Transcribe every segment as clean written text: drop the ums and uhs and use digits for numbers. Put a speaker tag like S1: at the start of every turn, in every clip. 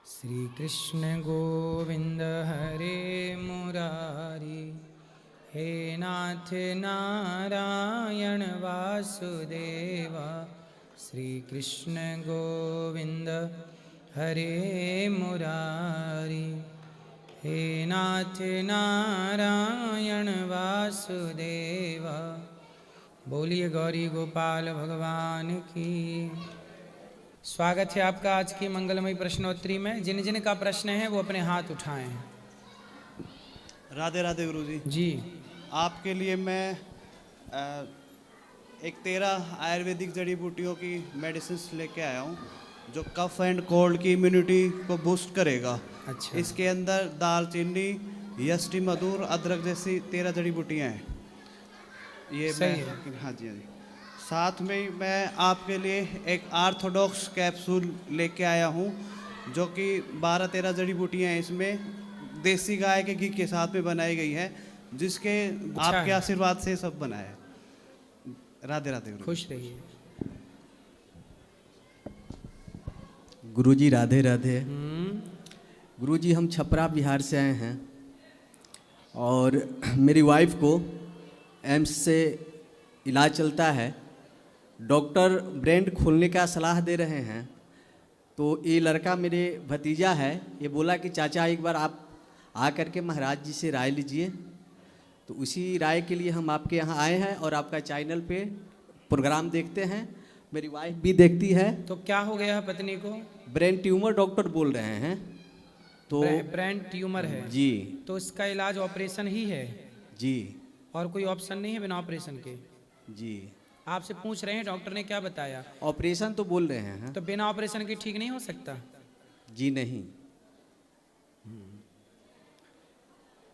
S1: श्री कृष्ण गोविंद हरे मुरारी, हे नाथ नारायण वासुदेवा। श्री कृष्ण गोविंद हरे मुरारी, हे नाथ नारायण वासुदेवा। बोलिए गौरी गोपाल भगवान की। स्वागत है आपका आज की मंगलमयी प्रश्नोत्तरी में। जिन जिन का प्रश्न है वो अपने हाथ उठाएं।
S2: राधे राधे गुरुजी
S1: जी।
S2: आपके लिए मैं एक 13 आयुर्वेदिक जड़ी बूटियों की मेडिसिन लेके आया हूँ जो कफ एंड कोल्ड की इम्यूनिटी को बूस्ट करेगा।
S1: अच्छा।
S2: इसके अंदर दालचीनी, यष्टि, मधुर, अदरक जैसी 13 जड़ी बूटियाँ हैं। ये
S1: सही
S2: मैं
S1: है।
S2: हाँ जी हाँ जी। साथ में मैं आपके लिए एक ऑर्थोडॉक्स कैप्सूल लेके आया हूँ जो कि 12-13 जड़ी बूटियाँ हैं। इसमें देसी गाय के घी के साथ में बनाई गई है, जिसके आपके आशीर्वाद से सब बना है। राधे राधे गुरु।
S1: खुश रहिए
S3: गुरुजी। राधे राधे गुरुजी। हम छपरा बिहार से आए हैं और मेरी वाइफ को एम्स से इलाज चलता है। डॉक्टर ब्रेन खोलने का सलाह दे रहे हैं। तो ये लड़का मेरे भतीजा है, ये बोला कि चाचा एक बार आप आकर के महाराज जी से राय लीजिए। तो उसी राय के लिए हम आपके यहाँ आए हैं और आपका चैनल पे प्रोग्राम देखते हैं। मेरी वाइफ भी देखती है।
S1: तो क्या हो गया है पत्नी को?
S3: ब्रेन ट्यूमर डॉक्टर बोल रहे हैं। तो
S1: ब्रेन ट्यूमर है
S3: जी।
S1: तो इसका इलाज ऑपरेशन ही है
S3: जी।
S1: और कोई ऑप्शन नहीं है बिना ऑपरेशन के?
S3: जी।
S1: आपसे पूछ रहे हैं डॉक्टर ने क्या बताया?
S3: ऑपरेशन तो बोल रहे हैं।
S1: तो बिना ऑपरेशन के ठीक नहीं हो सकता?
S3: जी नहीं।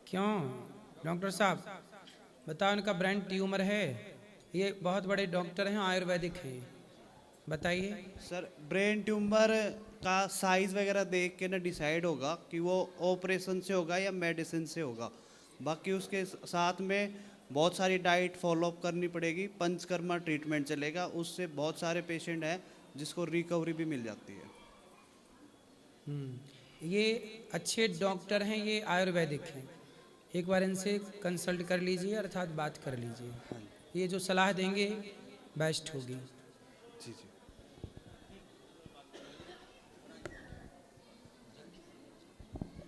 S1: क्यों डॉक्टर साहब बताओ, इनका ब्रेन ट्यूमर है, ये बहुत बड़े डॉक्टर हैं, आयुर्वेदिक हैं, बताइए।
S2: सर ब्रेन ट्यूमर का साइज वगैरह देख के ना डिसाइड होगा कि वो ऑपरेशन से होगा या मेडिसिन से होगा। बाकी उसके साथ में बहुत सारी डाइट फॉलोअप करनी पड़ेगी, पंचकर्मा ट्रीटमेंट चलेगा। उससे बहुत सारे पेशेंट हैं जिसको रिकवरी भी मिल जाती है।
S1: ये अच्छे डॉक्टर हैं, ये आयुर्वेदिक हैं। एक बार इनसे कंसल्ट कर लीजिए, अर्थात बात कर लीजिए। ये जो सलाह देंगे बेस्ट होगी।
S2: जी जी।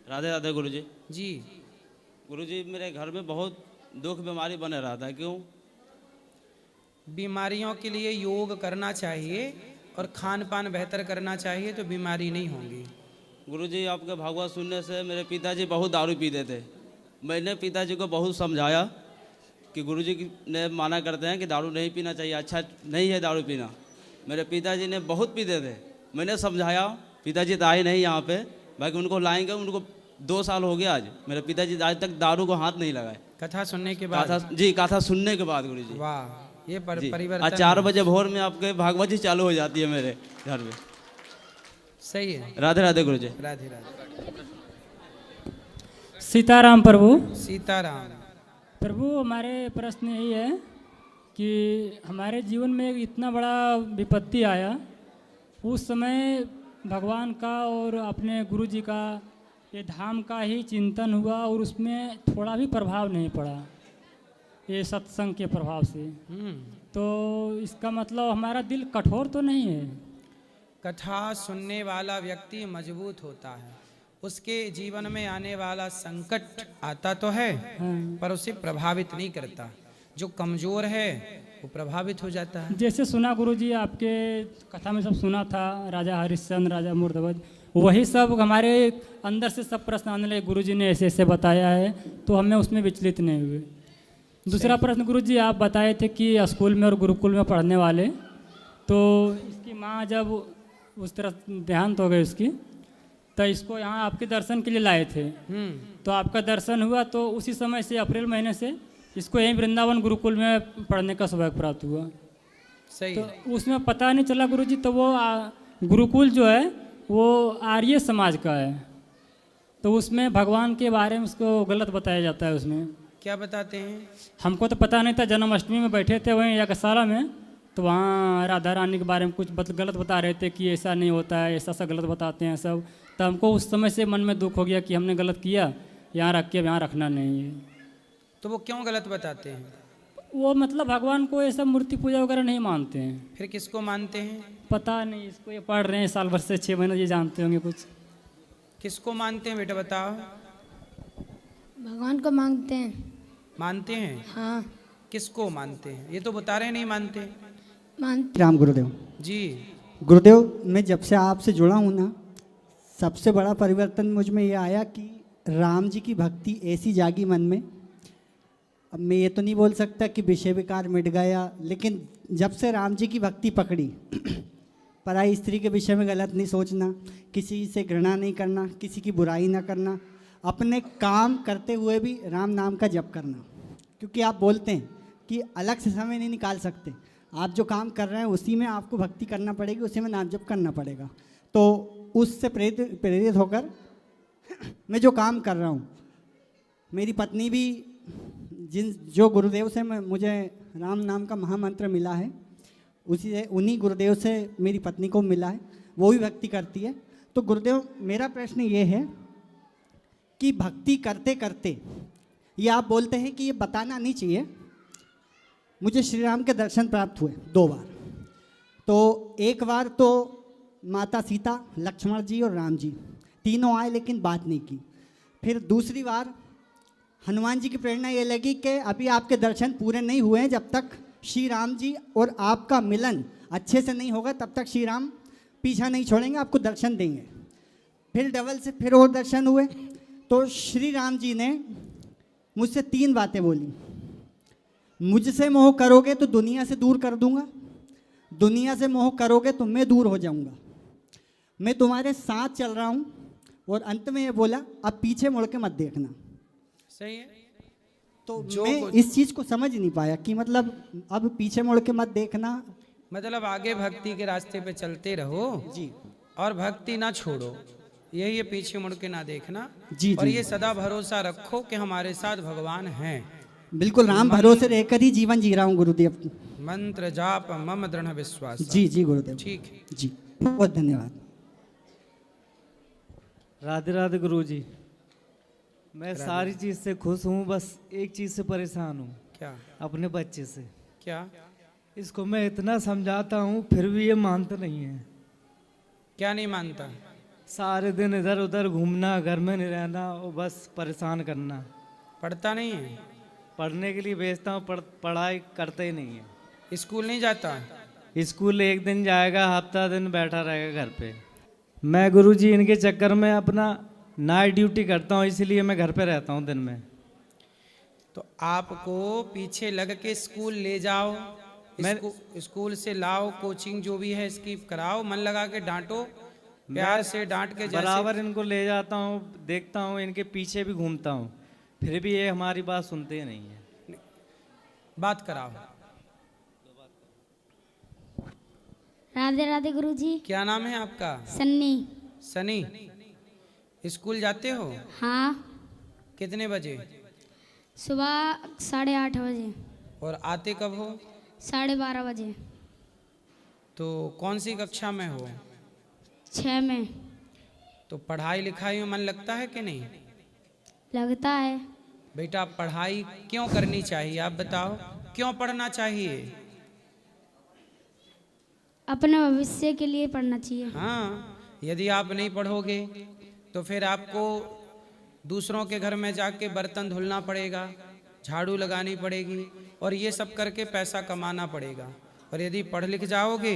S4: राधे राधे गुरुजी।
S1: जी।
S4: गुरुजी मेरे घर में बहुत दुख बीमारी बने रहा था। क्यों?
S1: बीमारियों के लिए योग करना चाहिए और खान पान बेहतर करना चाहिए तो बीमारी नहीं होंगी।
S4: गुरुजी आपके भागवत सुनने से मेरे पिताजी बहुत दारू पीते थे। मैंने पिताजी को बहुत समझाया कि गुरुजी ने माना करते हैं कि दारू नहीं पीना चाहिए, अच्छा नहीं है दारू पीना। मेरे पिताजी ने बहुत पीते थे, मैंने समझाया। पिताजी तो आए नहीं यहाँ पे, बाकी उनको लाएंगे। उनको 2 साल हो गया आज, मेरे पिताजी आज तक दारू को हाथ नहीं लगाए।
S1: कथा सुनने के बाद?
S4: कथा सुनने के बाद गुरुजी।
S1: वाह, ये परिवर्तन।
S4: आज 4 बजे भोर में आपके भागवत जी चालू हो जाती है मेरे घर में।
S1: सही है।
S4: राधे राधे गुरुजी।
S1: राधे राधे।
S5: सीताराम प्रभु।
S1: सीताराम
S5: प्रभु, हमारे प्रश्न यही है कि हमारे जीवन में एक इतना बड़ा विपत्ति आया, उस समय भगवान का और अपने गुरु जी का, ये धाम का ही चिंतन हुआ और उसमें थोड़ा भी प्रभाव नहीं पड़ा ये सत्संग के प्रभाव से। तो इसका मतलब हमारा दिल कठोर तो नहीं है?
S1: कथा सुनने वाला व्यक्ति मजबूत होता है, उसके जीवन में आने वाला संकट आता तो है पर उसे प्रभावित नहीं करता। जो कमजोर है वो प्रभावित हो जाता है।
S5: जैसे सुना गुरुजी आपके कथा में सब सुना था, राजा हरिश्चंद्र, राजा मूर्धवज, वही सब हमारे अंदर से सब प्रश्न आने लगे। गुरुजी ने ऐसे ऐसे बताया है तो हमें उसमें विचलित नहीं हुए। दूसरा प्रश्न गुरुजी, आप बताए थे कि स्कूल में और गुरुकुल में पढ़ने वाले, तो इसकी माँ जब उस तरह देहांत हो गई उसकी, तो इसको यहाँ आपके दर्शन के लिए लाए थे। तो आपका दर्शन हुआ तो उसी समय से अप्रैल महीने से इसको यहीं वृंदावन गुरुकुल में पढ़ने का सौभाग्य प्राप्त हुआ।
S1: सही
S5: तो
S1: है।
S5: उसमें पता नहीं चला गुरुजी, तो वो गुरुकुल जो है वो आर्य समाज का है, तो उसमें भगवान के बारे में उसको गलत बताया जाता है। उसमें
S1: क्या बताते हैं?
S5: हमको तो पता नहीं था। जन्माष्टमी में बैठे थे वहीं यज्ञशाला में, तो वहाँ राधा रानी के बारे में कुछ गलत बता रहे थे कि ऐसा नहीं होता है, ऐसा सा गलत बताते हैं सब। तो हमको उस समय से मन में दुख हो गया कि हमने गलत किया, यहाँ रख के यहाँ रखना नहीं है।
S1: तो वो क्यों गलत बताते हैं?
S5: वो मतलब भगवान को ये सब मूर्ति पूजा वगैरह नहीं मानते हैं।
S1: फिर किसको मानते हैं?
S5: पता नहीं, इसको ये पढ़ रहे हैं साल भर से, 6 महीने ये जानते होंगे कुछ।
S1: किसको मानते हैं बेटा बताओ?
S6: भगवान को मांगते हैं।
S1: मानते हैं?
S6: हाँ
S1: किसको मानते हैं? ये तो बता रहे नहीं मानते।
S6: मानते।
S7: राम गुरुदेव।
S1: जी।
S7: गुरुदेव, मैं जब से आपसे जुड़ा हूँ ना, सबसे बड़ा परिवर्तन मुझ में ये आया कि राम जी की भक्ति ऐसी जागी मन में। अब मैं ये तो नहीं बोल सकता कि विषय विकार मिट गया, लेकिन जब से राम जी की भक्ति पकड़ी, पराई स्त्री के विषय में गलत नहीं सोचना, किसी से घृणा नहीं करना, किसी की बुराई ना करना, अपने काम करते हुए भी राम नाम का जप करना। क्योंकि आप बोलते हैं कि अलग से समय नहीं निकाल सकते, आप जो काम कर रहे हैं उसी में आपको भक्ति करना पड़ेगी, उसी में नाम जप करना पड़ेगा। तो उससे प्रेरित होकर मैं जो काम कर रहा हूँ, मेरी पत्नी भी जो गुरुदेव से मुझे राम नाम का महामंत्र मिला है, उसी से, उन्हीं गुरुदेव से मेरी पत्नी को मिला है, वो भी भक्ति करती है। तो गुरुदेव, मेरा प्रश्न ये है कि भक्ति करते करते, ये आप बोलते हैं कि ये बताना नहीं चाहिए, मुझे श्री राम के दर्शन प्राप्त हुए 2 बार। तो एक बार तो माता सीता, लक्ष्मण जी और राम जी तीनों आए, लेकिन बात नहीं की। फिर दूसरी बार हनुमान जी की प्रेरणा ये लगी कि अभी आपके दर्शन पूरे नहीं हुए हैं, जब तक श्री राम जी और आपका मिलन अच्छे से नहीं होगा तब तक श्री राम पीछा नहीं छोड़ेंगे, आपको दर्शन देंगे। फिर डबल से फिर और दर्शन हुए, तो श्री राम जी ने मुझसे 3 बातें बोली। मुझसे मोह करोगे तो दुनिया से दूर कर दूंगा, दुनिया से मोह करोगे तो मैं दूर हो जाऊंगा, मैं तुम्हारे साथ चल रहा हूं, और अंत में ये बोला अब पीछे मुड़ के मत देखना।
S1: सही है।
S7: तो मैं इस चीज को समझ नहीं पाया कि मतलब अब पीछे मुड़ के मत देखना,
S1: मतलब आगे भक्ति के रास्ते पे चलते रहो
S7: जी,
S1: और भक्ति ना छोड़ो, यही है, पीछे मुड़ के ना देखना।
S7: जी,
S1: और
S7: जी।
S1: ये सदा भरोसा रखो कि हमारे साथ भगवान हैं।
S7: बिल्कुल राम भरोसे रहकर ही जीवन जी रहा हूँ गुरुदेव।
S1: मंत्र जाप मम दृढ़ विश्वास।
S7: जी जी गुरुदेव।
S1: ठीक है
S7: जी, बहुत धन्यवाद।
S8: राधे राधे गुरुजी। मैं सारी चीज़ से खुश हूँ, बस एक चीज़ से परेशान हूँ,
S1: क्या?
S8: अपने बच्चे से।
S1: क्या?
S8: इसको मैं इतना समझाता हूँ फिर भी ये मानता नहीं है।
S1: क्या नहीं मानता?
S8: सारे दिन इधर उधर घूमना, घर में नहीं रहना और बस परेशान करना।
S1: पढ़ता नहीं है?
S8: पढ़ने के लिए भेजता हूँ, पढ़ाई करता ही नहीं है।
S1: स्कूल नहीं जाता?
S8: स्कूल एक दिन जाएगा, हफ्ता दिन बैठा रहेगा घर पे। मैं गुरुजी इनके चक्कर में अपना नाइट ड्यूटी करता हूँ, इसलिए मैं घर पे रहता हूँ दिन में।
S1: तो आपको पीछे लग के स्कूल ले जाओ, स्कूल से लाओ, कोचिंग जो भी है इसकी कराओ, मन लगा के डांटो, प्यार से डांट के
S8: बराबर इनको ले जाता हूँ, देखता हूँ, इनके पीछे भी घूमता हूँ, फिर भी ये हमारी बात सुनते नहीं है।
S1: बात कराओ।
S6: राधे राधे गुरुजी।
S1: क्या नाम है आपका?
S6: सन्नी।
S1: सनी। स्कूल जाते हो?
S6: हाँ।
S1: कितने बजे?
S6: सुबह 8:30 बजे।
S1: और आते कब हो?
S6: 12:30 बजे।
S1: तो कौन सी कक्षा में हो?
S6: 6 में।
S1: तो पढ़ाई लिखाई में मन लगता है कि नहीं?
S6: लगता है।
S1: बेटा पढ़ाई क्यों करनी चाहिए, आप बताओ, क्यों पढ़ना चाहिए?
S6: अपने भविष्य के लिए पढ़ना चाहिए।
S1: हाँ, यदि आप नहीं पढ़ोगे तो फिर आपको दूसरों के घर में जाके बर्तन धुलना पड़ेगा, झाड़ू लगानी पड़ेगी, और ये सब करके पैसा कमाना पड़ेगा। और यदि पढ़ लिख जाओगे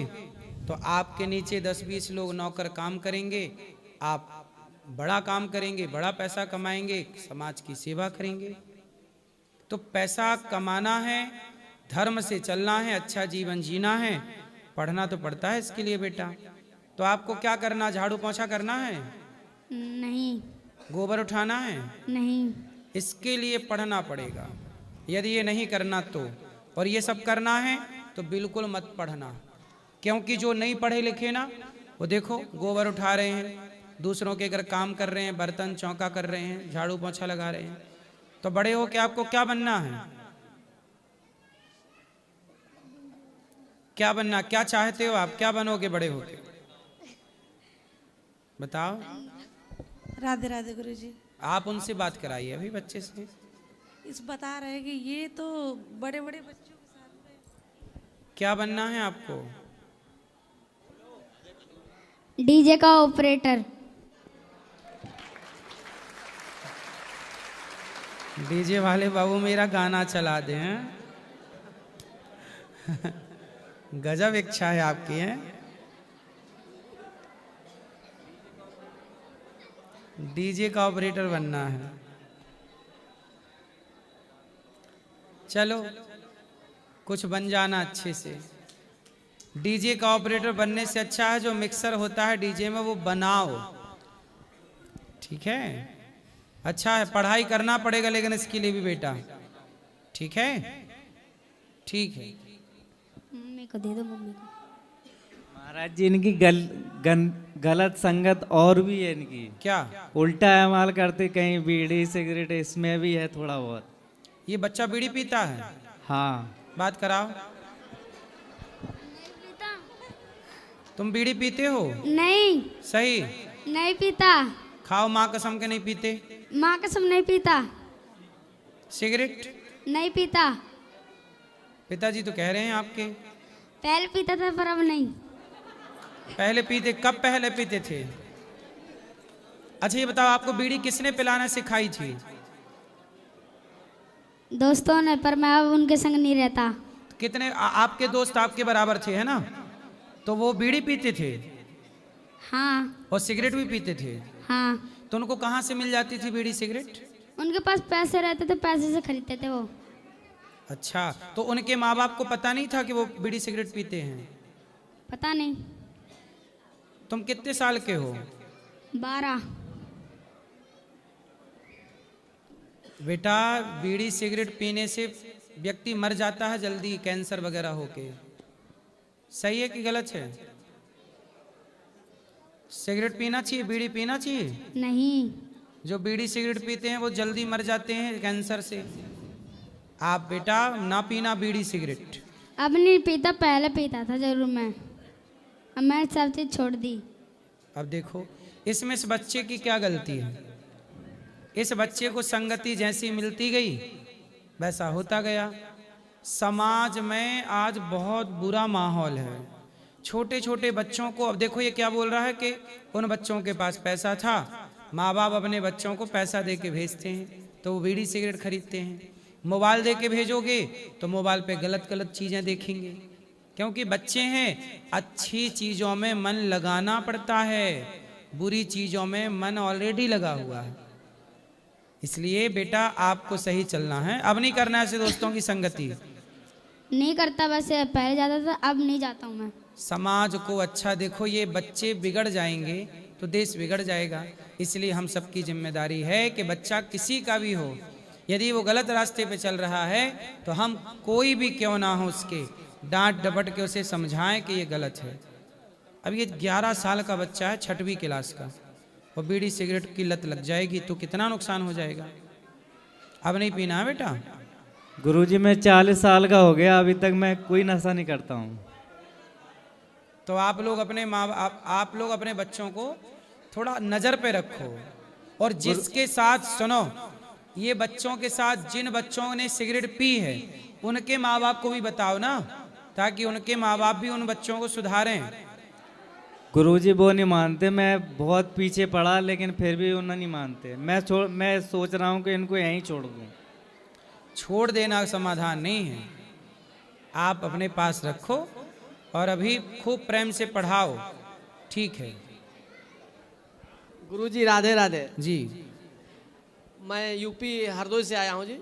S1: तो आपके नीचे 10-20 लोग नौकर काम करेंगे, आप बड़ा काम करेंगे, बड़ा पैसा कमाएंगे, समाज की सेवा करेंगे। तो पैसा कमाना है, धर्म से चलना है, अच्छा जीवन जीना है, पढ़ना तो पड़ता है इसके लिए बेटा। तो आपको क्या करना, झाड़ू पोंछा करना है?
S6: नहीं।
S1: गोबर उठाना है?
S6: नहीं।
S1: इसके लिए पढ़ना पड़ेगा। यदि ये नहीं करना तो, और ये सब करना है तो बिल्कुल मत पढ़ना, क्योंकि जो नहीं पढ़े लिखे ना, वो देखो गोबर उठा रहे हैं, दूसरों के घर काम कर रहे हैं, बर्तन चौका कर रहे हैं, झाड़ू पोंछा लगा रहे हैं। तो बड़े हो के आपको क्या बनना है? क्या बनना, क्या चाहते हो आप, क्या बनोगे बड़े होके? बताओ।
S9: राधे राधे गुरुजी।
S1: आप उनसे बात कराइए अभी बच्चे से।
S9: इस बता रहे हैं कि ये तो बड़े बड़े बच्चों के साथ में।
S1: क्या बनना है आपको?
S6: डीजे का ऑपरेटर।
S1: डीजे वाले बाबू मेरा गाना चला दे हैं। गजब इच्छा है आपकी है। डीजे का ऑपरेटर बनना है। चलो कुछ बन जाना अच्छे से। डीजे का ऑपरेटर बनने से अच्छा है जो मिक्सर होता है डीजे में वो बनाओ, ठीक है? अच्छा है, पढ़ाई करना पड़ेगा लेकिन इसके लिए भी बेटा, ठीक है? ठीक है।
S6: मम्मी को दे दो, मम्मी को।
S8: महाराज जी इनकी गलत संगत और भी है इनकी।
S1: क्या?
S8: उल्टा इस्तेमाल करते, कहीं बीड़ी सिगरेट इसमें भी है थोड़ा बहुत।
S1: ये बच्चा बीड़ी पीता है?
S8: हाँ।
S1: बात कराओ। तुम बीड़ी पीते हो?
S6: नहीं।
S1: सही?
S6: नहीं पीता।
S1: खाओ माँ कसम के नहीं पीते?
S6: माँ कसम नहीं पीता।
S1: सिगरेट?
S6: नहीं पीता।
S1: पिताजी तो कह रहे हैं आपके।
S6: पहले पीता था पर अब नहीं।
S1: पहले पीते? कब पहले पीते थे? अच्छा ये बताओ आपको बीड़ी किसने पिलाना सिखाई थी?
S6: दोस्तों ने, पर मैं अब उनके संग नहीं रहता।
S1: कितने आपके दोस्त आपके बराबर थे, है ना? तो वो बीड़ी पीते थे?
S6: हाँ।
S1: और सिगरेट भी पीते थे?
S6: हाँ।
S1: तो उनको कहाँ से मिल जाती थी बीड़ी सिगरेट?
S6: उनके पास पैसे रहते थे, पैसे से खरीदते थे वो।
S1: अच्छा, तो उनके माँ बाप को पता नहीं था कि वो बीड़ी सिगरेट पीते हैं?
S6: पता नहीं।
S1: तुम कितने साल के हो?
S6: 12।
S1: बेटा बीड़ी सिगरेट पीने से व्यक्ति मर जाता है जल्दी, कैंसर वगैरह होके। सही है कि गलत है? सिगरेट पीना चाहिए, बीड़ी पीना चाहिए?
S6: नहीं।
S1: जो बीड़ी सिगरेट पीते हैं वो जल्दी मर जाते हैं कैंसर से। आप बेटा ना पीना बीड़ी सिगरेट।
S6: अब नहीं पीता, पहले पीता था जरूर मैं। अब मैंने सब चीज छोड़ दी।
S1: अब देखो इसमें इस बच्चे की क्या गलती है? इस बच्चे को संगति जैसी मिलती गई वैसा होता गया। समाज में आज बहुत बुरा माहौल है। छोटे छोटे बच्चों को, अब देखो ये क्या बोल रहा है कि उन बच्चों के पास पैसा था, माँ बाप अपने बच्चों को पैसा दे के भेजते हैं तो वो बीड़ी सिगरेट खरीदते हैं। मोबाइल दे के भेजोगे तो मोबाइल पे गलत गलत चीज़ें देखेंगे, क्योंकि बच्चे हैं। अच्छी चीज़ों में मन लगाना पड़ता है, बुरी चीज़ों में मन ऑलरेडी लगा हुआ है। इसलिए बेटा आपको सही चलना है। अब नहीं करना है ऐसे दोस्तों की संगति।
S6: नहीं करता, वैसे पहले जाता था, अब नहीं जाता हूँ मैं।
S1: समाज को अच्छा देखो, ये बच्चे बिगड़ जाएंगे तो देश बिगड़ जाएगा। इसलिए हम सबकी जिम्मेदारी है कि बच्चा किसी का भी हो, यदि वो गलत रास्ते पे चल रहा है तो हम कोई भी क्यों ना हो उसके डांट डपट के उसे समझाएं कि ये गलत है। अब ये 11 साल का बच्चा है, 6वीं क्लास का, और बीड़ी सिगरेट की लत लग जाएगी तो कितना नुकसान हो जाएगा। अब नहीं पीना है बेटा।
S8: गुरुजी मैं 40 साल का हो गया, अभी तक मैं कोई नशा नहीं करता हूँ।
S1: तो आप लोग अपने आप लोग अपने बच्चों को थोड़ा नज़र पे रखो। और जिसके साथ सुनो, ये बच्चों के साथ जिन बच्चों ने सिगरेट पी है उनके माँ बाप को भी बताओ ना, ताकि उनके माँ बाप भी उन बच्चों को सुधारें।
S8: गुरुजी वो नहीं मानते, मैं बहुत पीछे पड़ा लेकिन फिर भी उन्हें नहीं मानते। मैं सोच रहा हूँ कि इनको यहीं छोड़ दूँ।
S1: छोड़ देना समाधान नहीं है, आप अपने पास रखो और अभी खूब प्रेम से पढ़ाओ, ठीक है?
S10: गुरुजी राधे राधे
S1: जी।
S10: मैं यूपी हरदोई से आया हूँ जी।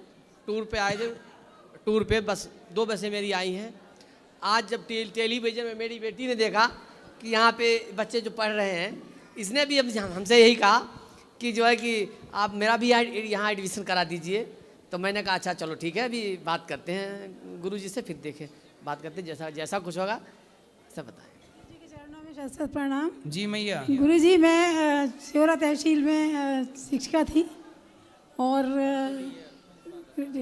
S10: टूर पे आए थे, टूर पे बस 2 बसें मेरी आई हैं। आज जब टेलीविज़न में मेरी बेटी ने देखा कि यहाँ पे बच्चे जो पढ़ रहे हैं, इसने भी हमसे यही कहा कि जो है कि आप मेरा भी यहाँ एडमिशन करा दीजिए। तो मैंने कहा अच्छा चलो ठीक है, अभी बात करते हैं गुरुजी से, फिर देखें बात करते हैं, जैसा कुछ होगा सब बताएं।
S9: गुरुजी के चरणों में शत प्रणाम।
S1: जी मैया।
S9: गुरुजी मैं सिहोरा तहसील में शिक्षिका थी और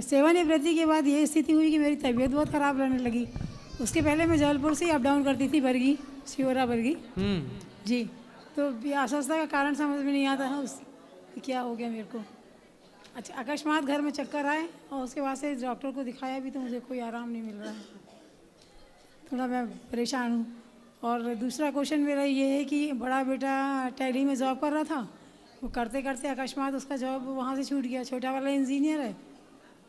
S9: सेवानिवृत्ति के बाद ये स्थिति हुई कि मेरी तबीयत बहुत ख़राब रहने लगी। उसके पहले मैं जबलपुर से अप डाउन करती थी सिहोरा बरगी। जी। तो अस्वस्थता का कारण समझ में नहीं आता है कि क्या हो गया मेरे को। अच्छा, अकस्मात घर में चक्कर आए और उसके बाद से डॉक्टर को दिखाया भी तो मुझे कोई आराम नहीं मिल रहा है, थोड़ा मैं परेशान हूँ। और दूसरा क्वेश्चन मेरा ये है कि बड़ा बेटा टैली में जॉब कर रहा था, वो करते करते अकस्मात उसका जॉब वहाँ से छूट गया। छोटा वाला इंजीनियर है,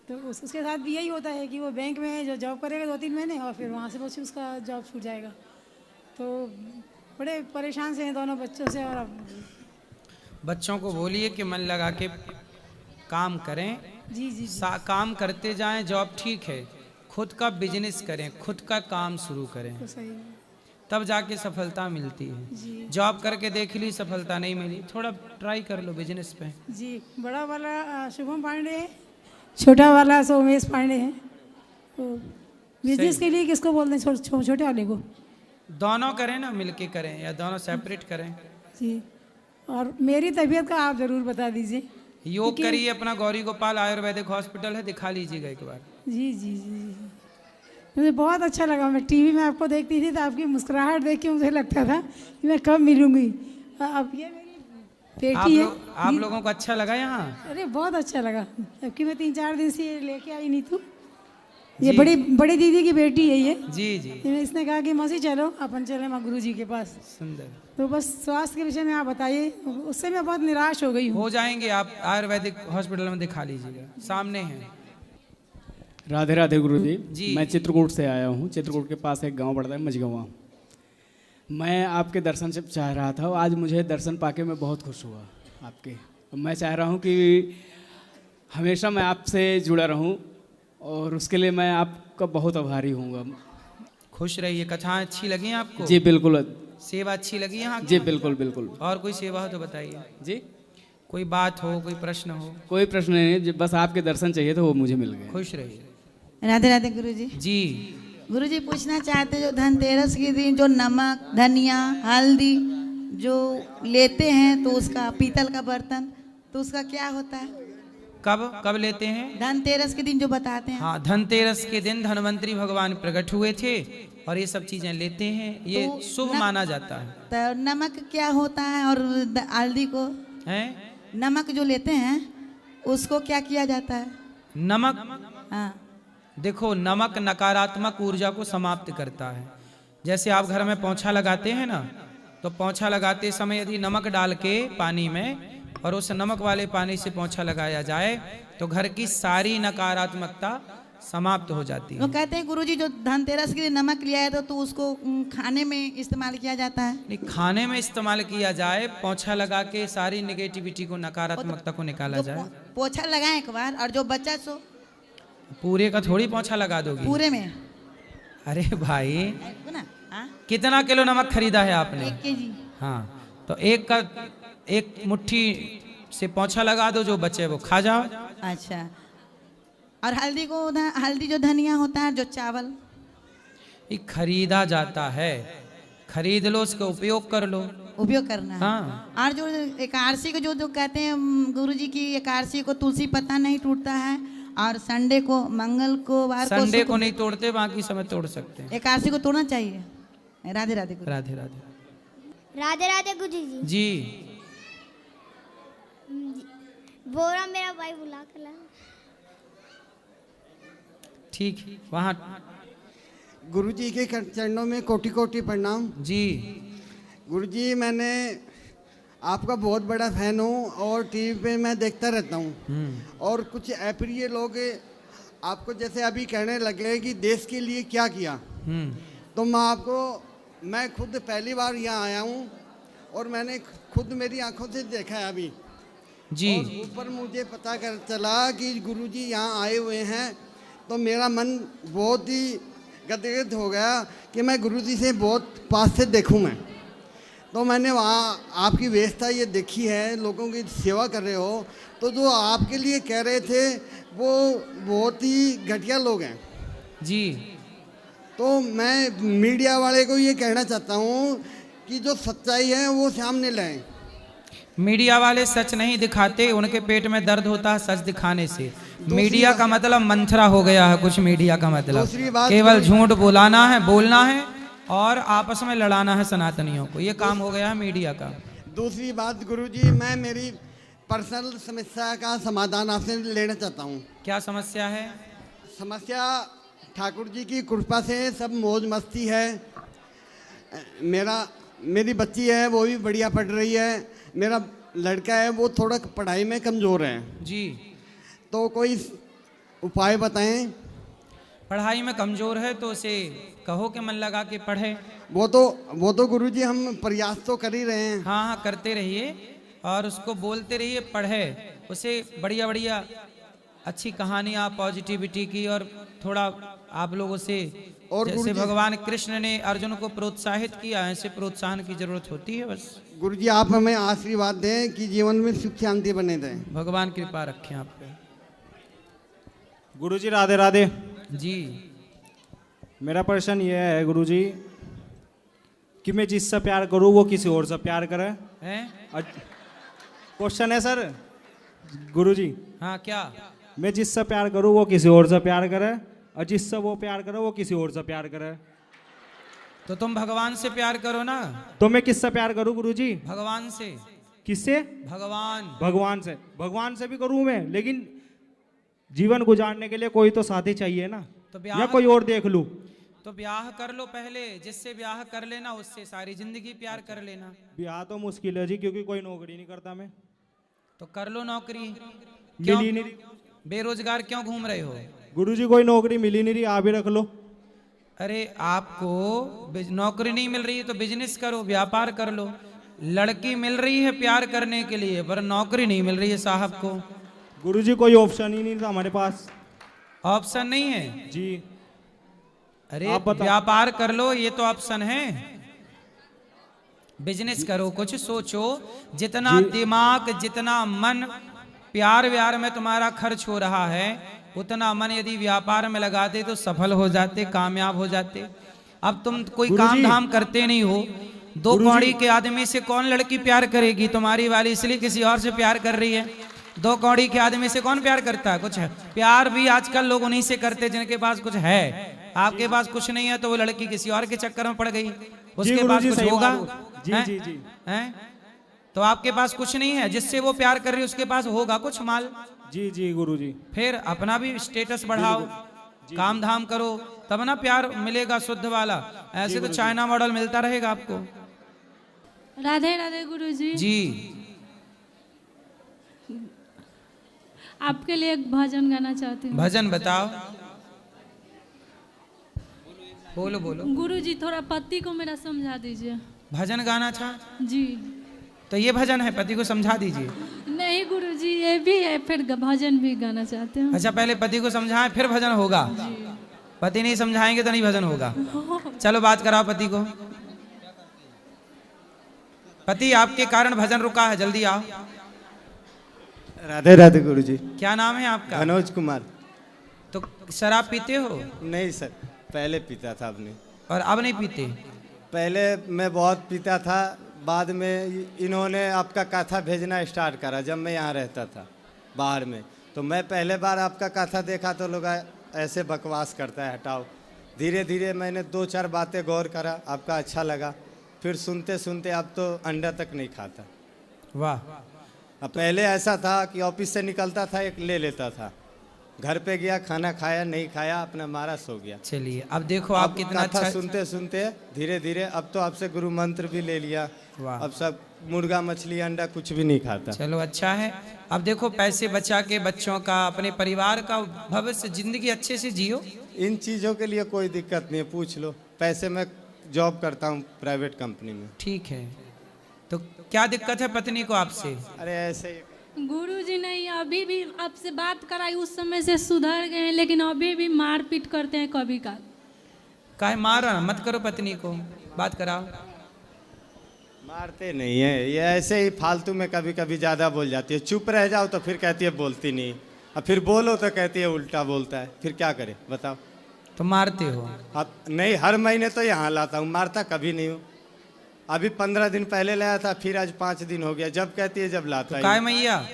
S9: तो उसके साथ भी यही होता है कि वो बैंक में जो जॉब करेगा 2-3 महीने और फिर वहाँ से बस उसका जॉब छूट जाएगा। तो बड़े परेशान से हैं दोनों बच्चों से। और
S1: बच्चों को बोलिए कि मन लगा के काम करें।
S9: जी जी,
S1: काम करते जाएं। जॉब ठीक है, खुद का बिजनेस करें, खुद का काम शुरू करें,
S9: तो सही है
S1: तब जाके सफलता मिलती
S9: जी।
S1: है। जॉब करके देख ली, सफलता नहीं मिली, थोड़ा ट्राई कर लो बिजनेस पे।
S9: जी, बड़ा वाला शुभम पांडे है, छोटा वाला सोमेश पांडे है। तो बिजनेस के लिए किसको बोलते हैं? छोटे वाले को।
S1: दोनों करें ना, मिलके करें या दोनों सेपरेट करें।
S9: जी, और मेरी तबीयत का आप ज़रूर बता दीजिए।
S1: योग करिए, अपना गौरी गोपाल आयुर्वेदिक हॉस्पिटल है, दिखा लीजिएगा एक बार।
S9: जी जी जी, मुझे बहुत अच्छा लगा। मैं टीवी में आपको देखती थी तो आपकी मुस्कुराहट देख के मुझे लगता था कि मैं कब मिलूंगी। अब ये मेरी बेटी है।
S1: आप लोगों को अच्छा लगा यहाँ?
S9: अरे बहुत अच्छा लगा, जबकि मैं 3-4 दिन से ये लेके आई नहीं थी। ये बड़ी दीदी की बेटी है ये।
S1: जी जी।
S9: इसने कहा कि मौसी चलो अपन चले माँ गुरु जी के पास।
S1: सुंदर।
S9: तो बस स्वास्थ्य के विषय में आप बताइए, उससे मैं बहुत निराश हो गई हूँ।
S1: हो जाएंगे, आप आयुर्वेदिक हॉस्पिटल में दिखा लीजिएगा, सामने है।
S11: राधे राधे गुरु
S1: जी।
S11: जी, मैं चित्रकूट से आया हूँ। चित्रकूट के पास एक गांव पड़ता है मझगवा। मैं आपके दर्शन से चाह रहा था, आज मुझे दर्शन पाके मैं बहुत खुश हुआ आपके। मैं चाह रहा हूँ कि हमेशा मैं आपसे जुड़ा रहूँ और उसके लिए मैं आपका बहुत आभारी हूँगा।
S1: खुश रहिए। कथाएं अच्छी लगी आपको?
S11: जी बिल्कुल।
S1: सेवा अच्छी लगी यहाँ?
S11: जी बिल्कुल बिल्कुल।
S1: और कोई सेवा हो तो बताइए
S11: जी।
S1: कोई बात हो, कोई प्रश्न हो?
S11: कोई प्रश्न नहीं, बस आपके दर्शन चाहिए तो वो मुझे मिल गए।
S1: खुश रहिए।
S12: राधे राधे गुरुजी।
S1: जी
S12: गुरुजी, पूछना चाहते जो धनतेरस के दिन जो नमक, धनिया, हल्दी जो लेते हैं तो उसका पीतल का बर्तन, तो उसका क्या होता है?
S1: कब लेते हैं?
S12: धनतेरस के दिन जो बताते हैं।
S1: हाँ, धनतेरस के दिन धनवंतरी भगवान प्रकट हुए थे और ये सब चीजें लेते हैं, ये
S12: तो
S1: शुभ माना जाता है।
S12: तो नमक क्या होता है और हल्दी को
S1: है?
S12: नमक जो लेते हैं उसको क्या किया जाता है?
S1: नमक,
S12: हाँ,
S1: देखो नमक नकारात्मक ऊर्जा को समाप्त करता है। जैसे आप घर में पोंछा लगाते हैं ना, तो पोंछा लगाते समय यदि नमक डाल के पानी में और उस नमक वाले पानी से पोंछा लगाया जाए तो घर की सारी नकारात्मकता समाप्त हो जाती है।
S12: वो कहते हैं गुरुजी जो धनतेरस के लिए नमक लिया है तो उसको खाने में इस्तेमाल किया जाता है।
S1: नहीं, खाने में इस्तेमाल किया जाए, पोंछा लगा के सारी नेगेटिविटी को, नकारात्मकता को निकाला जाए।
S12: पोछा लगाएं एक बार, और जो बच्चा सो
S1: पूरे का थोड़ी पोंछा लगा दोगी?
S12: पूरे में।
S1: अरे भाई,
S12: ना,
S1: कितना किलो नमक खरीदा है आपने?
S12: 1 केजी।
S1: हाँ, तो एक मुट्ठी से पोंछा लगा दो, जो बचे वो खा जाओ।
S12: अच्छा, और हल्दी को, हल्दी जो धनिया होता है, जो चावल,
S1: ये खरीदा जाता है, खरीद लो, उसका उपयोग कर लो।
S12: उपयोग करना है।
S1: हाँ।
S12: और जो एकादशी को जो कहते हैं गुरुजी की, एकादशी को तुलसी पत्ता नहीं टूटता है, और संडे को, मंगल को, वार को,
S1: संडे को नहीं तोड़ते, बाकी समय तोड़ सकते हैं।
S12: एकादशी को तोड़ना चाहिए। राधे राधे गुरु।
S1: राधे राधे।
S6: राधे राधे गुरुजी जी।
S1: जी,
S6: बोरा मेरा भाई बुला कर ला।
S1: ठीक, वहाँ
S13: गुरुजी के चरणों में कोटि कोटि प्रणाम।
S1: जी
S13: गुरुजी, मैंने आपका बहुत बड़ा फैन हूँ और टीवी पे मैं देखता रहता हूँ। और कुछ अप्रिय लोग आपको जैसे अभी कहने लगे कि देश के लिए क्या किया, तो मैं खुद पहली बार यहाँ आया हूँ और मैंने खुद मेरी आंखों से देखा है अभी
S1: जी।
S13: और ऊपर मुझे पता कर चला कि गुरुजी यहाँ आए हुए हैं, तो मेरा मन बहुत ही गदगद हो गया कि मैं गुरुजी से बहुत पास से देखूँ मैं। तो मैंने वहाँ आपकी व्यवस्था ये देखी है, लोगों की सेवा कर रहे हो, तो जो आपके लिए कह रहे थे वो बहुत ही घटिया लोग हैं
S1: जी।
S13: तो मैं मीडिया वाले को ये कहना चाहता हूँ कि जो सच्चाई है वो सामने लाएं।
S1: मीडिया वाले सच नहीं दिखाते, उनके पेट में दर्द होता है सच दिखाने से। मीडिया का मतलब मंथरा हो गया है कुछ। मीडिया का मतलब केवल झूठ बोलना है और आपस में लड़ाना है सनातनियों को, ये काम हो गया है मीडिया का।
S13: दूसरी बात गुरुजी, मैं मेरी पर्सनल समस्या का समाधान आपसे लेना चाहता हूँ।
S1: क्या समस्या है?
S13: समस्या ठाकुर जी की कृपा से सब मौज मस्ती है। मेरी बच्ची है वो भी बढ़िया पढ़ रही है। मेरा लड़का है वो थोड़ा पढ़ाई में कमज़ोर है
S1: जी।
S13: तो कोई उपाय बताएं।
S1: पढ़ाई में कमज़ोर है तो उसे कहो कि मन लगा के पढ़े।
S13: वो तो गुरुजी हम प्रयास तो कर ही रहे हैं।
S1: हाँ हाँ करते रहिए और उसको बोलते रहिए पढ़े। उसे बढ़िया बढ़िया अच्छी कहानियाँ पॉजिटिविटी की और थोड़ा आप लोगों से और जैसे भगवान कृष्ण ने अर्जुन को प्रोत्साहित किया ऐसे प्रोत्साहन की जरूरत होती है बस।
S13: गुरुजी आप हमें आशीर्वाद दें कि जीवन में सुख शांति बने दें।
S1: भगवान कृपा रखें आप पे।
S14: गुरुजी राधे राधे
S1: जी।
S14: मेरा प्रश्न ये है गुरुजी कि मैं जिससे प्यार करूं वो किसी और से प्यार करे। क्वेश्चन है सर गुरुजी।
S1: हाँ क्या?
S14: मैं जिससे प्यार करूं वो किसी और से प्यार करे और जिससे वो प्यार करे वो किसी और से प्यार करे।
S1: तो तुम भगवान से प्यार करो ना।
S14: तो मैं किससे प्यार करूं गुरुजी?
S1: भगवान से।
S14: किससे?
S1: भगवान
S14: से। भगवान से भी करूं मैं, लेकिन जीवन गुजारने के लिए कोई तो साथी चाहिए ना।
S1: तो
S14: या कोई और देख लूं।
S1: तो ब्याह कर लो पहले, जिससे ब्याह कर लेना उससे सारी जिंदगी प्यार कर लेना।
S14: ब्याह तो मुश्किल है जी क्योंकि कोई नौकरी नहीं करता मैं।
S1: तो कर लो नौकरी।
S14: मिली नहीं।
S1: बेरोजगार क्यों घूम रहे हो?
S14: गुरुजी कोई नौकरी मिली नहीं रही, आप ही रख लो।
S1: अरे आपको नौकरी नहीं मिल रही है तो बिजनेस करो, व्यापार कर लो। लड़की मिल रही है प्यार करने के लिए पर नौकरी नहीं मिल रही है साहब को।
S14: गुरुजी कोई ऑप्शन ही नहीं था हमारे पास।
S1: ऑप्शन नहीं है
S14: जी।
S1: अरे व्यापार कर लो, ये तो ऑप्शन है। बिजनेस करो, कुछ सोचो। जितना दिमाग जितना मन प्यार व्यार में तुम्हारा खर्च हो रहा है उतना मन यदि व्यापार में लगाते तो सफल हो जाते, कामयाब हो जाते। अब तुम कोई काम धाम करते नहीं हो। दो कौड़ी के आदमी से कौन लड़की प्यार करेगी? तुम्हारी वाली इसलिए किसी और से प्यार कर रही है। दो कौड़ी के आदमी से कौन प्यार करता है? कुछ है प्यार भी आजकल लोग उन्हीं से करते जिनके पास कुछ है। आपके पास कुछ नहीं है तो वो लड़की किसी और के चक्कर में पड़ गई। उसके पास कुछ होगा? हैं? तो आपके पास कुछ नहीं है, जिससे वो प्यार कर रही है उसके पास होगा कुछ माल।
S14: जी जी गुरुजी।
S1: फिर अपना भी स्टेटस बढ़ाओ, काम धाम करो, तब ना प्यार मिलेगा शुद्ध वाला। ऐसे तो चाइना मॉडल मिलता रहेगा आपको।
S15: राधे राधे गुरुजी।
S1: जी।
S15: आपके लिए एक भजन गाना चाहती हूँ।
S1: भजन बताओ। बोलो बोलो।
S15: गुरुजी थोड़ा पति को मेरा समझा दीजिए।
S1: भजन गाना था
S15: जी।
S1: तो ये भजन है, पति को समझा दीजिए।
S15: नहीं गुरुजी ये भी है, फिर भजन भी गाना चाहते हैं।
S1: अच्छा पहले पति को समझाएं फिर भजन होगा। पति नहीं समझाएंगे तो नहीं भजन होगा। चलो बात कराओ पति को। पति आपके कारण भजन रुका है, जल्दी आओ।
S16: राधे राधे गुरुजी।
S1: क्या नाम है आपका?
S16: मनोज कुमार।
S1: तो शराब पीते हो?
S16: नहीं सर, पहले पीता था अपने।
S1: और अब नहीं पीते?
S16: पहले मैं बहुत पीता था, बाद में इन्होंने आपका कथा भेजना स्टार्ट करा जब मैं यहाँ रहता था बाहर में। तो मैं पहले बार आपका कथा देखा तो लोग ऐसे बकवास करता है, हटाओ। धीरे धीरे मैंने 2-4 बातें गौर करा, आपका अच्छा लगा। फिर सुनते सुनते अब तो अंडा तक नहीं खाता।
S1: वाह।
S16: अब पहले ऐसा था कि ऑफिस से निकलता था एक ले लेता था, घर पे गया खाना खाया नहीं खाया अपना मारा सो गया।
S1: चलिए अब देखो आप कितना अच्छा
S16: सुनते सुनते धीरे धीरे अब तो आपसे गुरु मंत्र भी ले लिया। अब सब मुर्गा मछली अंडा कुछ भी नहीं खाता।
S1: चलो अच्छा है। अब देखो पैसे बचा के बच्चों का अपने परिवार का भविष्य जिंदगी अच्छे से जियो।
S16: इन चीज़ों के लिए कोई दिक्कत नहीं है, पूछ लो। पैसे मैं जॉब करता हूँ प्राइवेट कंपनी में।
S1: ठीक है। तो क्या दिक्कत है पत्नी को आपसे?
S16: अरे ऐसे
S15: गुरुजी नहीं, अभी भी आपसे बात कराई उस समय से सुधर गए हैं, लेकिन अभी भी मारपीट करते हैं कभी का।
S1: काहे मारा मत करो पत्नी को, बात कराओ।
S16: मारते नहीं है, ये ऐसे ही फालतू में कभी कभी ज़्यादा बोल जाती है। चुप रह जाओ तो फिर कहती है बोलती नहीं, अब फिर बोलो तो कहती है उल्टा बोलता है। फिर क्या करे बताओ?
S1: तो मारते हो?
S16: अब नहीं, हर महीने तो यहाँ लाता हूँ, मारता कभी नहीं हूँ। अभी 15 दिन पहले लाया था, फिर आज 5 दिन हो गया। जब कहती है जब लाता है।
S1: काहे मैया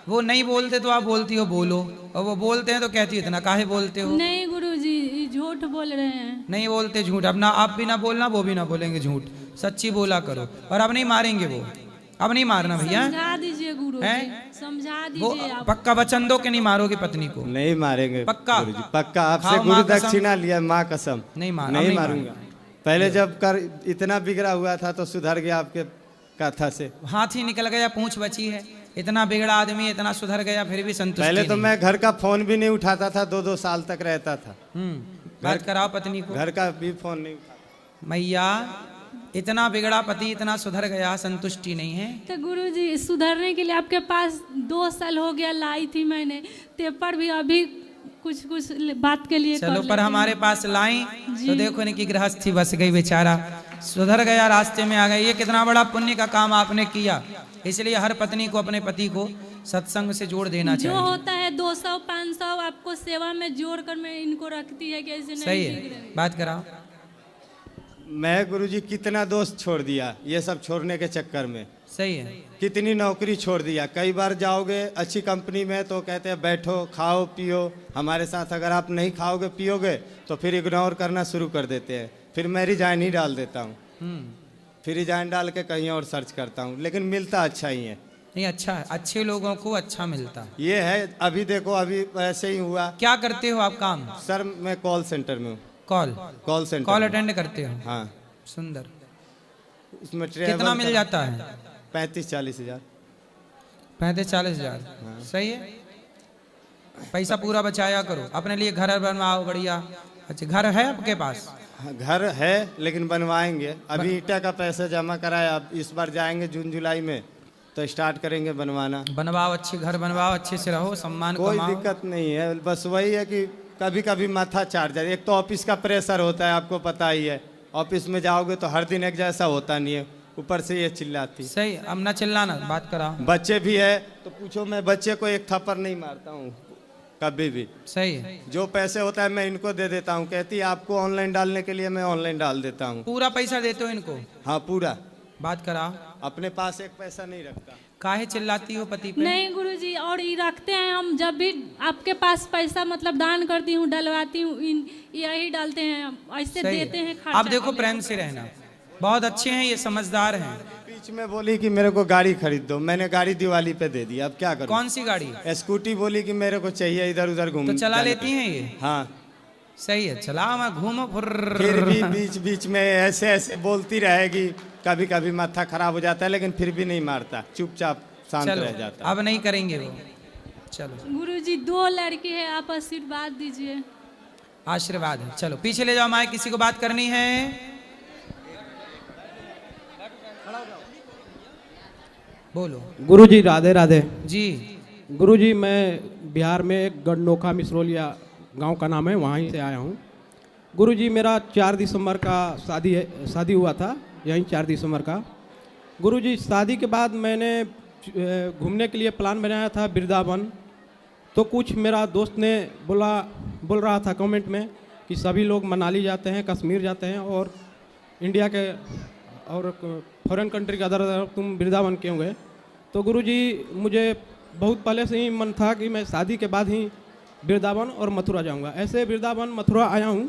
S1: वो नहीं बोलते तो आप बोलती हो बोलो, और वो बोलते हैं तो कहती हो इतना काहे बोलते हो?
S15: नहीं गुरुजी झूठ बोल रहे हैं।
S1: नहीं बोलते झूठ। अब ना आप भी ना बोलना वो भी ना बोलेंगे झूठ, सच्ची बोला करो। और अब नहीं मारेंगे वो, अब नहीं मारना भैया,
S15: समझा दीजिए गुरुजी,
S1: हैं?
S15: समझा
S1: वो
S15: दीजिए आप।
S1: पक्का वचन दो कि नहीं मारोगे पत्नी को?
S16: नहीं मारेंगे
S1: पक्का?
S16: गुरुजी, पक्का। आपसे
S1: खाओ
S16: गुरु
S1: माँ कसम।
S16: दक्षिणा लिया, माँ कसम।
S1: नहीं मार, अब
S16: नहीं
S1: नहीं
S16: मारूंगा। पहले जब कर इतना बिगड़ा हुआ था तो सुधर गया आपके कथा से।
S1: हाथी निकल गया, पूंछ बची है। इतना बिगड़ा आदमी इतना सुधर गया फिर भी संतुष्टि
S16: पहले तो
S1: नहीं।
S16: मैं घर का फोन भी नहीं उठाता था, 2-2 साल तक रहता था।
S1: बात कराओ पत्नी को।
S16: घर का भी फोन नहीं उठाता।
S1: मैया इतना बिगड़ा पति इतना सुधर गया, संतुष्टि नहीं है।
S15: तो गुरुजी सुधरने के लिए आपके पास 2 साल हो गया, लाई थी मैंने, ते पर भी अभी कुछ कुछ बात के लिए
S1: चलो
S15: कर
S1: पर
S15: लेती
S1: हमारे
S15: हूँ।
S1: पास लाई
S15: जी।
S1: तो देखो इनकी गृहस्थी बस गई, बेचारा सुधर गया, रास्ते में आ गया। ये कितना बड़ा पुण्य का काम आपने किया। इसलिए हर पत्नी को अपने पति को सत्संग से जोड़ देना
S15: जो
S1: चाहिए।
S15: होता है 200-500 आपको सेवा में जोड़ कर मैं इनको रखती है कि ऐसे नहीं
S1: सही
S15: बिगड़े।
S1: है, बात कराओ।
S16: मैं गुरुजी कितना दोस्त छोड़ दिया ये सब छोड़ने के चक्कर में।
S1: सही है।
S16: कितनी नौकरी छोड़ दिया। कई बार जाओगे अच्छी कंपनी में तो कहते हैं बैठो खाओ पियो हमारे साथ, अगर आप नहीं खाओगे पियोगे तो फिर इग्नोर करना शुरू कर देते हैं। फिर मैं रिजाइन ही डाल देता हूँ, फिर रिजाइन डाल के कहीं और सर्च करता हूँ, लेकिन मिलता अच्छा ही है।
S1: नहीं अच्छा है, अच्छे लोगों को अच्छा मिलता है।
S16: ये है। अभी देखो अभी ऐसे ही हुआ।
S1: क्या करते हो आप काम?
S16: सर मैं कॉल सेंटर में हूँ। कॉल सेंटर
S1: कॉल
S16: में।
S1: अटेंड करते हो?
S16: हाँ।
S1: सुंदर।
S16: उसमें
S1: कितना मिल जाता है?
S16: 35-40 हज़ार।
S1: 35-40 हज़ार। सही है। पैसा पूरा बचाया करो, अपने लिए घर बनवाओ बढ़िया। अच्छा घर है आपके पास?
S16: घर है लेकिन बनवाएंगे। अभी ईटा का पैसा जमा कराया, अब इस बार जाएंगे जून जुलाई में तो स्टार्ट करेंगे बनवाना।
S1: बनवाओ, अच्छे घर बनवाओ, अच्छे से रहो, सम्मान
S16: कोई
S1: कमाओ।
S16: दिक्कत नहीं है, बस वही है कि कभी कभी माथा चाट जाए। एक तो ऑफिस का प्रेशर होता है, आपको पता ही है। ऑफिस में जाओगे तो हर दिन एक जैसा होता नहीं है, ऊपर से ये चिल्लाती।
S1: सही, अब ना चिल्लाना, बात कराओ।
S16: बच्चे भी है तो पूछो, मैं बच्चे को एक थप्पड़ नहीं मारता हूँ कभी भी।
S1: सही है।
S16: जो पैसे होता है मैं इनको दे देता हूँ, कहती है आपको ऑनलाइन डालने के लिए, मैं ऑनलाइन डाल देता हूँ।
S1: पूरा पैसा देते हो इनको?
S16: हाँ पूरा।
S1: बात कराओ।
S16: अपने पास एक पैसा नहीं रखता।
S1: काहे चिल्लाती हो पति पे?
S15: नहीं गुरुजी, और ये रखते हैं हम, जब भी आपके पास पैसा मतलब दान करती हूँ डलवाती हूँ, यही डालते हैं, ऐसे देते हैं खर्चा।
S1: आप देखो प्रेम से रहना, बहुत अच्छे हैं ये, समझदार हैं।
S16: बीच में बोली कि मेरे को गाड़ी खरीद दो, मैंने गाड़ी दिवाली पे दे दी, अब क्या करूं?
S1: कौन सी गाड़ी?
S16: स्कूटी बोली कि मेरे को चाहिए इधर उधर घूम।
S1: तो चला लेती हैं ये?
S16: हाँ
S1: सही है, चलाओ, मैं घूमो
S16: फिर भी बीच बीच में ऐसे ऐसे बोलती रहेगी, कभी कभी माथा खराब हो जाता है, लेकिन फिर भी नहीं मारता, चुपचाप शांत
S1: चलो,
S16: रह जाता।
S1: अब नहीं करेंगे वो। चलो
S15: गुरुजी 2 लड़के हैं, आप आशीर्वाद दीजिए।
S1: आशीर्वाद है। चलो पीछे ले जाओ माए, किसी को बात करनी है? बोलो।
S17: गुरुजी राधे राधे
S1: जी।
S17: गुरुजी मैं बिहार में एक गढ़नोखा मिसरोलिया गांव का नाम है, वहीं से आया हूं। गुरुजी मेरा 4 दिसंबर का शादी हुआ था, यहीं 4 दिसंबर का। गुरुजी शादी के बाद मैंने घूमने के लिए प्लान बनाया था वृंदावन, तो कुछ मेरा दोस्त ने बोल रहा था कमेंट में कि सभी लोग मनाली जाते हैं, कश्मीर जाते हैं, और इंडिया के और फॉरेन कंट्री के अदर तुम वृंदावन क्यों गए? तो गुरुजी मुझे बहुत पहले से ही मन था कि मैं शादी के बाद ही वृंदावन और मथुरा जाऊंगा। ऐसे वृंदावन मथुरा आया हूँ,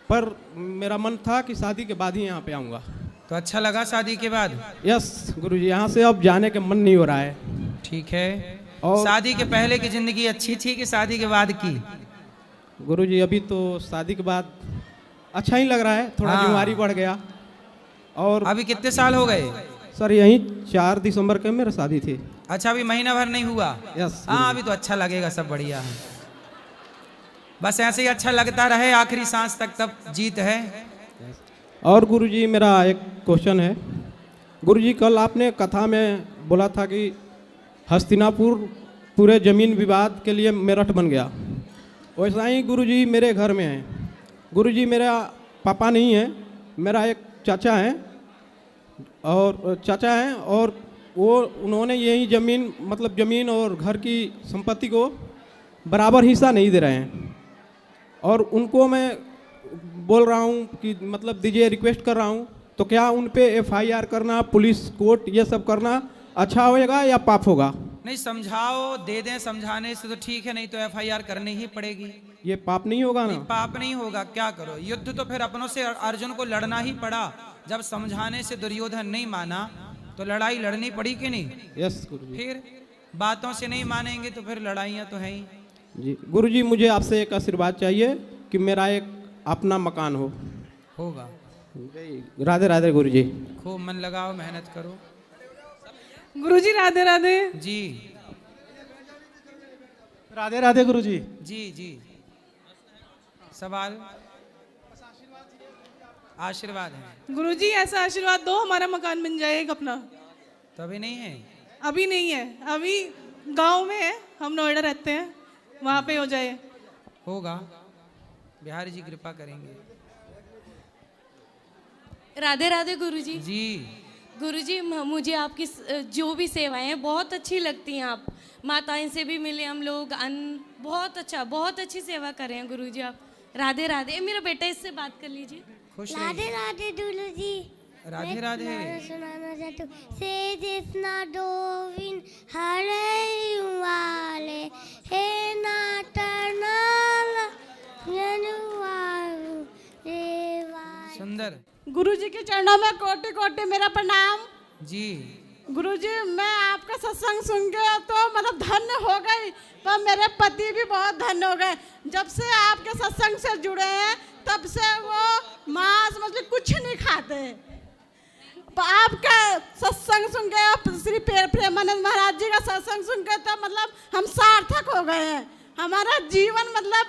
S17: पर मेरा मन था कि शादी के बाद ही यहाँ पे आऊँगा।
S1: तो अच्छा लगा शादी के बाद?
S17: यस गुरुजी, यहाँ से अब जाने के मन नहीं हो रहा है।
S1: ठीक है। और शादी के पहले की जिंदगी अच्छी थी कि शादी के बाद की?
S17: गुरुजी अभी तो शादी के बाद अच्छा ही लग रहा है, थोड़ा बीमारी बढ़ गया। और
S1: अभी कितने साल हो गए?
S17: सर यही 4 दिसंबर के मेरी शादी थी।
S1: अच्छा अभी महीना भर नहीं हुआ?
S17: यस।
S1: हाँ अभी तो अच्छा लगेगा, सब बढ़िया है। बस ऐसे ही अच्छा लगता रहे आखिरी सांस तक, तब जीत है।
S17: और गुरुजी मेरा एक क्वेश्चन है। गुरुजी कल आपने कथा में बोला था कि हस्तिनापुर पूरे जमीन विवाद के लिए मेरठ बन गया, वैसा ही गुरुजी मेरे घर में है। गुरुजी मेरा पापा नहीं है, मेरा एक चाचा हैं, और वो उन्होंने यही ज़मीन और घर की संपत्ति को बराबर हिस्सा नहीं दे रहे हैं। और उनको मैं बोल रहा हूँ कि मतलब दीजिए, रिक्वेस्ट कर रहा हूँ, तो क्या उन पे FIR करना, पुलिस कोर्ट ये सब करना अच्छा होएगा या पाप होगा?
S1: नहीं समझाओ, दे दें, समझाने से तो ठीक है, नहीं तो FIR करनी ही पड़ेगी।
S17: ये पाप नहीं होगा ना?
S1: पाप नहीं होगा, क्या करो, युद्ध तो फिर अपनों से अर्जुन को लड़ना ही पड़ा। जब समझाने से दुर्योधन नहीं माना तो लड़ाई लड़नी पड़ी कि नहीं?
S17: यस गुरुजी।
S1: फिर बातों से नहीं मानेंगे तो फिर लड़ाइयाँ तो हैं ही।
S17: जी गुरुजी, मुझे आपसे एक आशीर्वाद चाहिए कि मेरा एक अपना मकान हो।
S1: होगा।
S17: राधे राधे गुरुजी।
S1: खूब मन लगाओ, मेहनत करो।
S18: गुरुजी राधे राधे।
S1: जी
S14: राधे राधे गुरुजी।
S1: जी जी। सवाल? आशीर्वाद है।
S18: गुरुजी ऐसा आशीर्वाद दो हमारा मकान बन जाए एक अपना।
S1: तो अभी नहीं है?
S18: अभी नहीं है, अभी गांव में है, हम नोएडा रहते हैं, वहाँ पे हो जाए।
S1: होगा, बिहारी जी कृपा करेंगे।
S19: राधे राधे गुरुजी।
S1: जी
S19: गुरुजी, मुझे आपकी जो भी सेवाएं हैं बहुत अच्छी लगती हैं। आप माताएं से भी मिले हम लोग, बहुत अच्छा, बहुत अच्छी सेवा कर रहे हैं गुरुजी आप। राधे राधे। मेरा बेटा, इससे बात कर लीजिए।
S20: राधे राधे दुलू जी।
S1: राधे राधे।
S20: सुनाना चाहती हूँ। से जिसना डोविन हरे वाले हे नाटनाल जनुआरू रेवा।
S1: सुंदर।
S18: गुरुजी के चरणों में कोटि कोटि मेरा प्रणाम।
S1: जी
S18: गुरुजी, मैं आपका सत्संग सुन के तो मतलब धन्य हो गई, पर मेरे पति भी बहुत धन्य हो गए। जब से आपके सत्संग से जुड़े हैं तब से वो मांस मछली कुछ नहीं खाते। आपका सत्संग सुन के, श्री प्रेमानंद महाराज जी का सत्संग सुन के तो मतलब हम सार्थक हो गए हैं। हमारा जीवन मतलब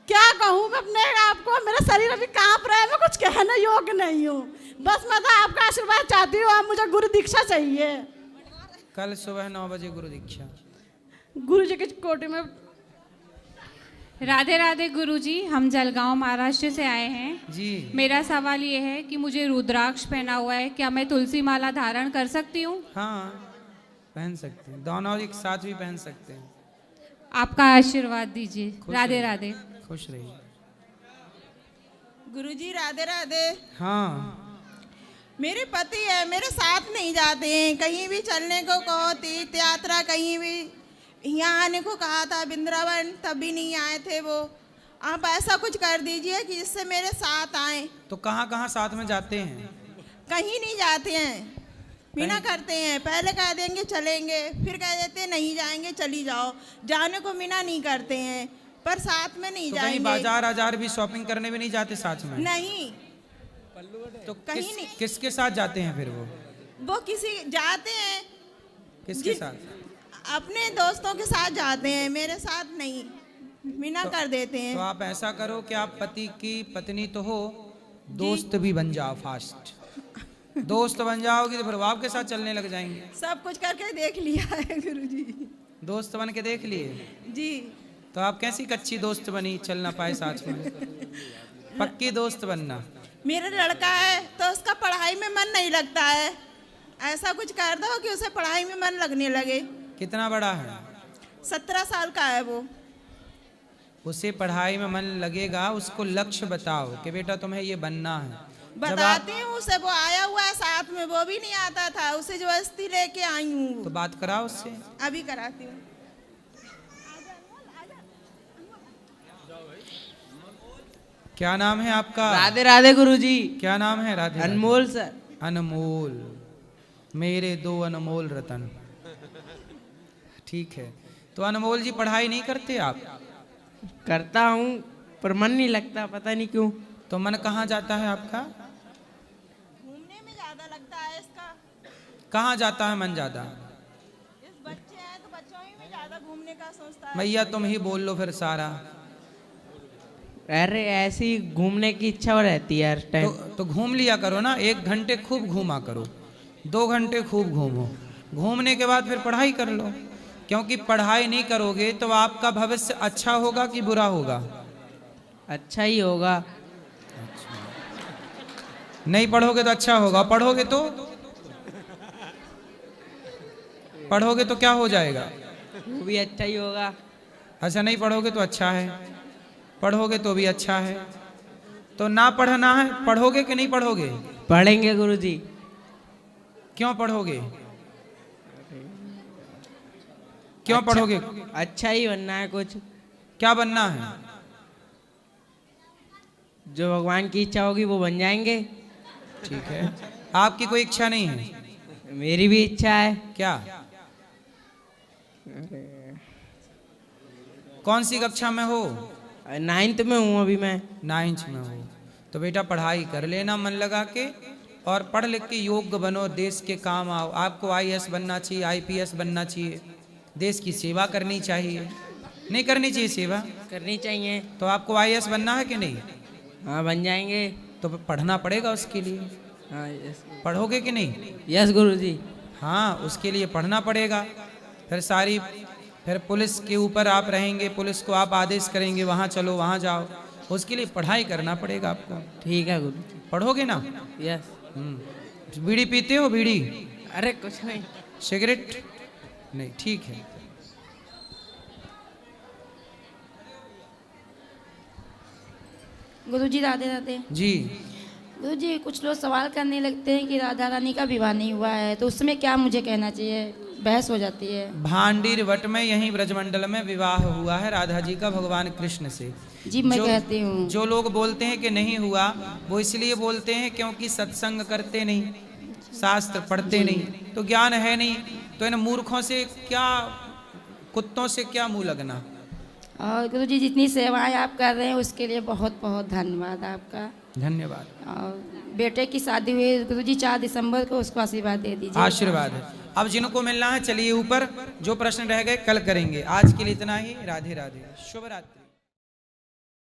S18: क्या कहूँ मैं अपने आपको, मेरा शरीर अभी कांप रहा है, मैं कुछ कहने योग्य नहीं हूँ। बस मैं तो आपका आशीर्वाद चाहती हूँ, आप मुझे गुरु दीक्षा चाहिए।
S1: कल सुबह 9 बजे गुरु दीक्षा।
S18: गुरु जी की कोटि में।
S21: राधे राधे गुरुजी, हम जलगांव महाराष्ट्र से आए हैं
S1: जी।
S21: मेरा सवाल ये है कि मुझे रुद्राक्ष पहना हुआ है, क्या मैं तुलसी माला धारण कर सकती हूँ?
S1: हाँ पहन सकते हैं, दोनों एक साथ भी पहन सकते हैं।
S21: आपका आशीर्वाद दीजिए। राधे राधे।
S1: खुश रहिए।
S12: गुरुजी राधे राधे।
S1: हाँ
S12: मेरे पति है, मेरे साथ नहीं जाते हैं, कहीं भी चलने को कहो, तीर्थ यात्रा कहीं भी, यहाँ आने को कहा था वृंदावन, तब भी नहीं आए थे वो। आप ऐसा कुछ कर दीजिए कि जिससे मेरे साथ आए।
S1: तो कहाँ कहाँ साथ में जाते हैं?
S12: कहीं नहीं जाते हैं, बिना करते हैं। पहले कह देंगे चलेंगे, फिर कह देते हैं नहीं जाएंगे, चली जाओ। जाने को बिना नहीं करते हैं, पर साथ में नहीं
S1: तो
S12: जाएंगे।
S1: कहीं बाजार आजार भी शॉपिंग करने भी नहीं जाते साथ में?
S12: नहीं।
S1: तो
S12: कहीं नहीं।
S1: किसके साथ जाते हैं फिर
S12: वो किसी जाते हैं।
S1: किसके साथ?
S12: अपने दोस्तों के साथ जाते हैं, मेरे साथ नहीं, बिना कर देते हैं।
S1: तो आप ऐसा करो कि आप पति की पत्नी तो हो, दोस्त भी बन जाओ फास्ट। दोस्त बन जाओगी तो फिर वो आपके साथ चलने लग जाएंगे।
S12: सब कुछ करके देख लिया है गुरुजी।
S1: दोस्त बन के देख लिए
S12: जी।
S1: तो आप कैसी कच्ची दोस्त बनी, चल ना पाए साथ में? पक्की दोस्त बनना।
S12: मेरा लड़का है तो उसका पढ़ाई में मन नहीं लगता है, ऐसा कुछ कर दो कि उसे पढ़ाई में मन लगने लगे।
S1: कितना बड़ा है?
S12: 17 साल का है वो।
S1: उसे पढ़ाई में मन लगेगा, उसको लक्ष्य बताओ कि बेटा तुम्हें ये बनना है।
S12: बताती हूँ उसे, वो आया हुआ है साथ में, वो भी नहीं आता था, उसे जबरदस्ती लेके आई हूँ।
S1: तो बात कराओ उससे।
S12: अभी कराती हूँ।
S1: क्या नाम है आपका?
S10: राधे राधे गुरुजी।
S1: क्या नाम है? राधे।
S10: अनमोल सर।
S1: अनमोल, मेरे 2 अनमोल रतन। ठीक है, तो अनमोल जी पढ़ाई नहीं करते आप?
S10: करता हूँ पर मन नहीं लगता, पता नहीं क्यों।
S1: तो मन कहाँ जाता है आपका?
S12: घूमने में ज्यादा लगता है इसका।
S1: कहाँ जाता है मन ज्यादा?
S12: इस बच्चे हैं तो बच्चों ही में ज्यादा घूमने का सोचता है।
S1: भैया तुम ही बोल लो फिर सारा।
S10: अरे ऐसी घूमने की इच्छा रहती है हर टाइम।
S1: तो घूम लिया करो ना, 1 घंटे खूब घूमा करो, 2 घंटे खूब घूमो, घूमने के बाद फिर पढ़ाई कर लो। क्योंकि पढ़ाई नहीं करोगे तो आपका भविष्य अच्छा होगा कि बुरा होगा?
S10: अच्छा ही होगा।
S1: नहीं पढ़ोगे तो अच्छा होगा, पढ़ोगे तो क्या हो जाएगा?
S10: वो भी अच्छा ही होगा।
S1: अच्छा, नहीं पढ़ोगे तो अच्छा है, पढ़ोगे तो भी अच्छा है। तो ना पढ़ना है, पढ़ोगे कि नहीं पढ़ोगे?
S10: पढ़ेंगे गुरुजी।
S1: क्यों पढ़ोगे? क्यों पढ़ोगे?
S10: अच्छा ही बनना है कुछ।
S1: क्या बनना है?
S10: जो भगवान की इच्छा होगी वो बन जाएंगे।
S1: ठीक है, आपकी कोई इच्छा नहीं है?
S3: मेरी भी इच्छा है।
S1: क्या? कौन सी कक्षा में हो?
S3: 9th में हूँ अभी मैं।
S1: 9th में हो तो बेटा पढ़ाई कर लेना मन लगा के, और पढ़ लिख के योग्य बनो, देश के काम आओ। आपको IAS बनना चाहिए, IPS बनना चाहिए, देश की सेवा करनी चाहिए। नहीं करनी चाहिए सेवा?
S3: करनी चाहिए।
S1: तो आपको IAS बनना है कि नहीं?
S3: हाँ बन जाएंगे।
S1: तो पढ़ना पड़ेगा उसके लिए।
S3: हाँ यस।
S1: पढ़ोगे कि नहीं?
S3: यस गुरुजी।
S1: हाँ उसके लिए पढ़ना पड़ेगा। फिर पुलिस के ऊपर आप रहेंगे, पुलिस को आप आदेश करेंगे वहाँ चलो वहाँ जाओ, उसके लिए पढ़ाई करना पड़ेगा आपको।
S3: ठीक है गुरु।
S1: पढ़ोगे ना?
S3: यस।
S1: बीड़ी पीते हो? बीड़ी?
S3: अरे कुछ नहीं।
S1: सिगरेट नहीं? ठीक है।
S22: गुरुजी राधे राधे।
S1: जी
S22: गुरुजी, कुछ लोग सवाल करने लगते हैं कि राधा रानी का विवाह नहीं हुआ है, तो उसमें क्या मुझे कहना चाहिए? बहस हो जाती है।
S1: भांडीर वट में यहीं ब्रजमंडल में विवाह हुआ है राधा जी का भगवान कृष्ण से।
S22: जी मैं कहती हूँ।
S1: जो लोग बोलते हैं कि नहीं हुआ, वो इसलिए बोलते हैं क्योंकि सत्संग करते नहीं, शास्त्र पढ़ते नहीं, तो ज्ञान है नहीं। तो इन मूर्खों से क्या, कुत्तों से क्या मुंह लगना।
S22: और गुरुजी जितनी सेवाएं आप कर रहे हैं उसके लिए बहुत बहुत धन्यवाद आपका।
S1: धन्यवाद।
S22: और बेटे की शादी हुई गुरुजी 4 दिसंबर को, उसको आशीर्वाद दे दीजिए।
S1: आशीर्वाद है। अब जिनको मिलना है चलिए ऊपर, जो प्रश्न रह गए कल करेंगे। आज के लिए इतना ही। राधे राधे। शुभ रात्रि।